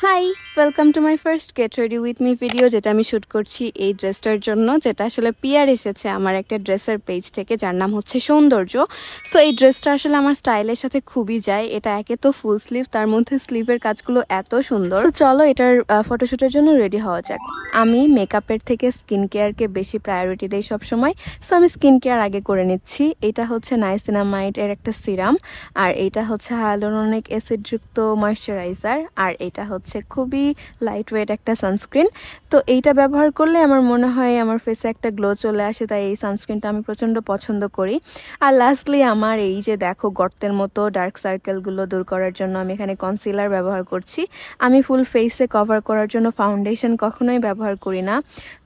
High, welcome to my first get ready with me video, যেটা আমি shoot করছি এই ড্রেসটার জন্য, যেটা আসলে পিআর এসেছে আমার একটা ড্রেসের পেজ থেকে, যার নাম হচ্ছে সৌন্দর্য। সো এই ড্রেসটা আসলে আমার স্টাইলের সাথে খুবই যায়। এটা একে তো ফুল স্লিভ, তার মধ্যে স্লিভের কাজগুলো এত সুন্দর। সো চলো এটার ফটোশ্যুটের জন্য রেডি হওয়া যাক। আমি মেকআপের থেকে স্কিন কেয়ারকে বেশি প্রায়োরিটি দিই সবসময়। সো আমি স্কিন কেয়ার আগে করে নিচ্ছি। এটা হচ্ছে নাইসিনামাইড এর একটা সিরাম, আর এটা হচ্ছে হায়ালুরোনিক অ্যাসিডযুক্ত ময়শ্চারাইজার, আর এটা হচ্ছে খুবই লাইট ওয়েট একটা সানস্ক্রিন। তো এইটা ব্যবহার করলে আমার মনে হয় আমার ফেসে একটা গ্লো চলে আসে, তাই এই সানস্ক্রিনটা আমি প্রচণ্ড পছন্দ করি। আর লাস্টলি আমার এই যে দেখো গর্তের মতো ডার্ক সার্কেলগুলো দূর করার জন্য আমি এখানে কনসিলার ব্যবহার করছি। আমি ফুল ফেসে কভার করার জন্য ফাউন্ডেশন কখনোই ব্যবহার করি না।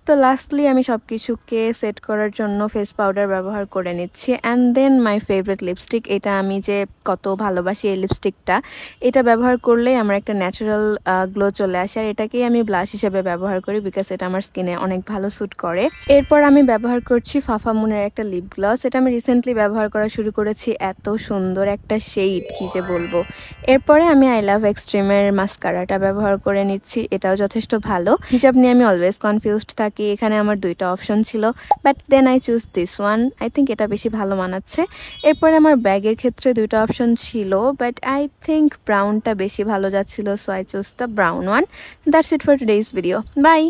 তো লাস্টলি আমি সব কিছুকে সেট করার জন্য ফেস পাউডার ব্যবহার করে নিচ্ছি। And then my favourite lipstick, এটা আমি যে কত ভালোবাসি এই লিপস্টিকটা। এটা ব্যবহার করলেই আমার একটা ন্যাচারাল গ্লো চলে আসে, আর এটাকেই আমি ব্লাশ হিসেবে ব্যবহার করি বিকজ এটা আমার স্কিনে অনেক ভালো স্যুট করে। এরপর আমি ব্যবহার করছি ফাফামুনের একটা লিপ গ্লস। এটা আমি রিসেন্টলি ব্যবহার করা শুরু করেছি, এত সুন্দর একটা শেড কি যে বলবো। এরপরে আমি আই লাভ এক্সট্রিমের মাস্কারাটা ব্যবহার করে নিচ্ছি, এটাও যথেষ্ট ভালো। হিজাব নিয়ে আমি অলওয়েজ কনফিউজড থাকি, এখানে আমার দুইটা অপশন ছিল, but then I choose this one. I think এটা বেশি ভালো মানাচ্ছে। এরপরে আমার ব্যাগের ক্ষেত্রে দুইটা অপশন ছিল, বাট আই থিঙ্ক ব্রাউনটা বেশি ভালো যাচ্ছিল, so I choose the brown one. That's it for today's video. By.